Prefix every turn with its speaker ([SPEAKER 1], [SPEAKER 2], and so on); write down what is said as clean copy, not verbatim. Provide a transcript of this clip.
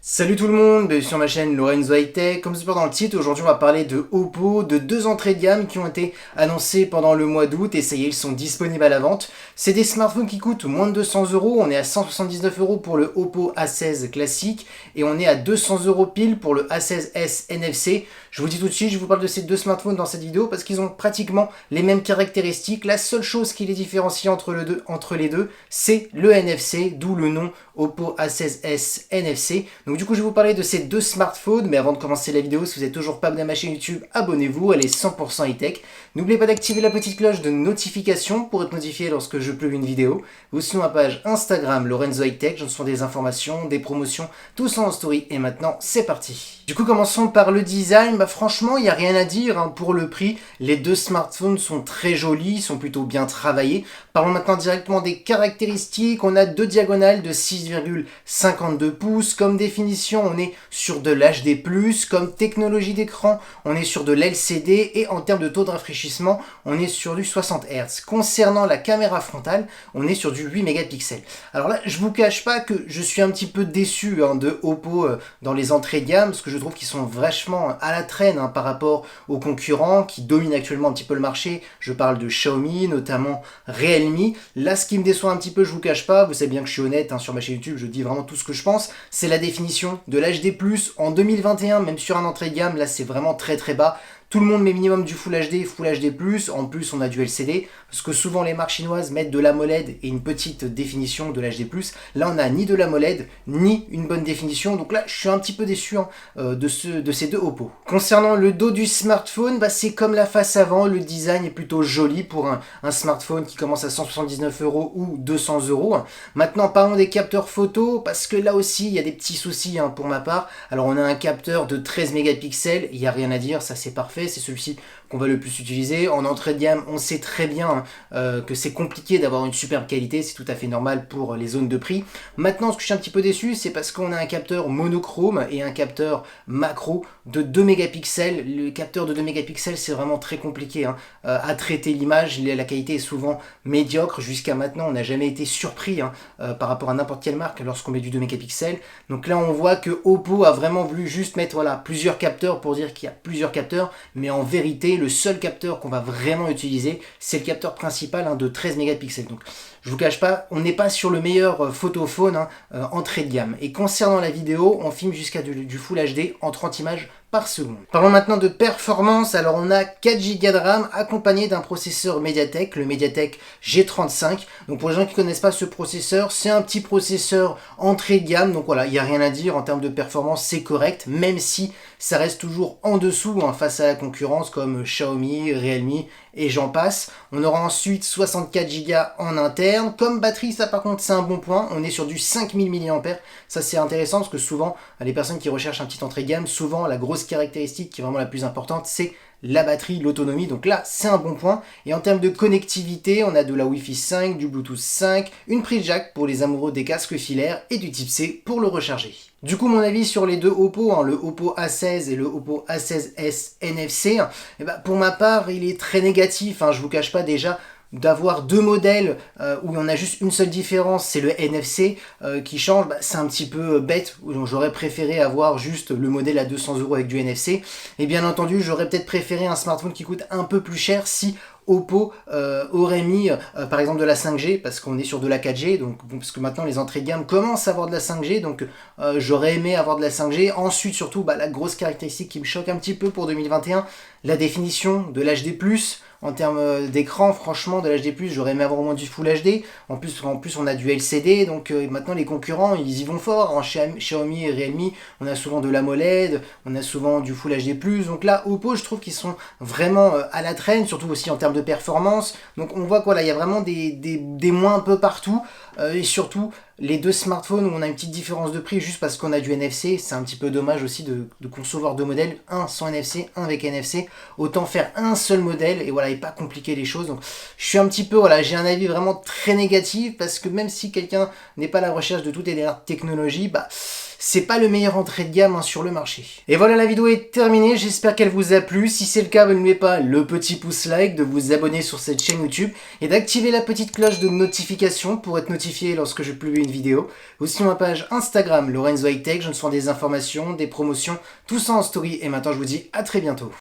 [SPEAKER 1] Salut tout le monde, bienvenue sur ma chaîne Lorenzo High Tech. Comme c'est pas dans le titre, aujourd'hui on va parler de Oppo, de deux entrées de gamme qui ont été annoncées pendant le mois d'août et ça y est, ils sont disponibles à la vente. C'est des smartphones qui coûtent moins de 200 €, on est à 179 € pour le Oppo A16 classique et on est à 200 € pile pour le A16s NFC. Je vous dis tout de suite, je vous parle de ces deux smartphones dans cette vidéo parce qu'ils ont pratiquement les mêmes caractéristiques. La seule chose qui les différencie entre les deux, c'est le NFC, d'où le nom Oppo A16s NFC. Donc du coup, je vais vous parler de ces deux smartphones, mais avant de commencer la vidéo, si vous n'êtes toujours pas abonné à ma chaîne YouTube, abonnez-vous, elle est 100% high-tech. N'oubliez pas d'activer la petite cloche de notification pour être notifié lorsque je publie une vidéo. Ou sinon, ma page Instagram Lorenzo High Tech, j'en sont des informations, des promotions, tout ça en story. Et maintenant, c'est parti. Du coup, commençons par le design. Franchement, il n'y a rien à dire hein, pour le prix. Les deux smartphones sont très jolis, sont plutôt bien travaillés. Parlons maintenant directement des caractéristiques. On a deux diagonales de 6,52 pouces. Comme définition, on est sur de l'HD+. Comme technologie d'écran, on est sur de l'LCD. Et en termes de taux de rafraîchissement, on est sur du 60 Hz. Concernant la caméra frontale, on est sur du 8 mégapixels. Alors là, je vous cache pas que je suis un petit peu déçu hein, de Oppo dans les entrées de gamme, parce que je trouve qu'ils sont vachement à la traîne hein, par rapport aux concurrents qui dominent actuellement un petit peu le marché. Je parle de Xiaomi, notamment Realme. Là, ce qui me déçoit un petit peu, je vous cache pas, vous savez bien que je suis honnête hein, sur ma chaîne YouTube, je dis vraiment tout ce que je pense, c'est la définition de l'HD+. En 2021, même sur un entrée de gamme, là c'est vraiment très très bas. Tout le monde met minimum du Full HD, Full HD+, en plus on a du LCD, parce que souvent les marques chinoises mettent de l'AMOLED et une petite définition de l'HD+. Là on n'a ni de l'AMOLED, ni une bonne définition, donc là je suis un petit peu déçu hein, de ces deux Oppo. Concernant le dos du smartphone, c'est comme la face avant, le design est plutôt joli pour un smartphone qui commence à 179 € ou 200 €. Maintenant parlons des capteurs photo, parce que là aussi il y a des petits soucis hein, pour ma part. Alors on a un capteur de 13 mégapixels, il n'y a rien à dire, ça c'est parfait. C'est celui-ci qu'on va le plus utiliser. En entrée de gamme, on sait très bien que c'est compliqué d'avoir une superbe qualité, c'est tout à fait normal pour les zones de prix. Maintenant, ce que je suis un petit peu déçu, c'est parce qu'on a un capteur monochrome et un capteur macro de 2 mégapixels. Le capteur de 2 mégapixels, c'est vraiment très compliqué hein, à traiter l'image. La qualité est souvent médiocre. Jusqu'à maintenant, on n'a jamais été surpris hein, par rapport à n'importe quelle marque lorsqu'on met du 2 mégapixels. Donc là, on voit que Oppo a vraiment voulu juste mettre voilà, plusieurs capteurs pour dire qu'il y a plusieurs capteurs, mais en vérité, le seul capteur qu'on va vraiment utiliser, c'est le capteur principal hein, de 13 mégapixels. Donc, je vous cache pas, on n'est pas sur le meilleur photophone hein, entrée de gamme. Et concernant la vidéo, on filme jusqu'à du Full HD en 30 images par seconde. Parlons maintenant de performance. Alors on a 4 Go de RAM accompagné d'un processeur Mediatek, le Mediatek G35. Donc pour les gens qui ne connaissent pas ce processeur, c'est un petit processeur entrée de gamme. Donc voilà, il n'y a rien à dire en termes de performance, c'est correct, même si ça reste toujours en dessous hein, face à la concurrence comme Xiaomi, Realme et j'en passe. On aura ensuite 64 Go en interne. Comme batterie, ça par contre c'est un bon point. On est sur du 5000 mAh. Ça c'est intéressant parce que souvent, les personnes qui recherchent un petit entrée de gamme, souvent la grosse caractéristique qui est vraiment la plus importante, c'est la batterie, l'autonomie. Donc là, c'est un bon point. Et en termes de connectivité, on a de la Wi-Fi 5, du Bluetooth 5, une prise jack pour les amoureux des casques filaires et du type C pour le recharger. Du coup, mon avis sur les deux Oppo, hein, le Oppo A16 et le Oppo A16s NFC, pour ma part, il est très négatif. Hein, je vous cache pas déjà d'avoir deux modèles où on a juste une seule différence, c'est le NFC qui change, c'est un petit peu bête. J'aurais préféré avoir juste le modèle à 200 € avec du NFC. Et bien entendu, j'aurais peut-être préféré un smartphone qui coûte un peu plus cher si Oppo aurait mis par exemple de la 5G, parce qu'on est sur de la 4G, donc bon, parce que maintenant les entrées de gamme commencent à avoir de la 5G, donc j'aurais aimé avoir de la 5G. Ensuite surtout la grosse caractéristique qui me choque un petit peu pour 2021, la définition de l'HD+. En termes d'écran, franchement, de l'HD+, j'aurais aimé avoir au moins du Full HD. En plus, on a du LCD, donc maintenant les concurrents, ils y vont fort. En Xiaomi et Realme, on a souvent de l'AMOLED, on a souvent du Full HD+. Donc là, Oppo, je trouve qu'ils sont vraiment à la traîne, surtout aussi en termes de performance. Donc on voit quoi là, il y a vraiment des moins un peu partout. Et surtout, les deux smartphones où on a une petite différence de prix juste parce qu'on a du NFC, c'est un petit peu dommage aussi de concevoir deux modèles, un sans NFC, un avec NFC. Autant faire un seul modèle et voilà, et pas compliquer les choses. Donc je suis un petit peu, voilà, j'ai un avis vraiment très négatif parce que même si quelqu'un n'est pas à la recherche de toutes les dernières technologies, c'est pas le meilleur entrée de gamme sur le marché. Et voilà, la vidéo est terminée, j'espère qu'elle vous a plu. Si c'est le cas, n'oubliez pas le petit pouce like, de vous abonner sur cette chaîne YouTube et d'activer la petite cloche de notification pour être notifié lorsque je publie une vidéo. Aussi sur ma page Instagram, Lorenzo High Tech, je me sois des informations, des promotions, tout ça en story. Et maintenant je vous dis à très bientôt.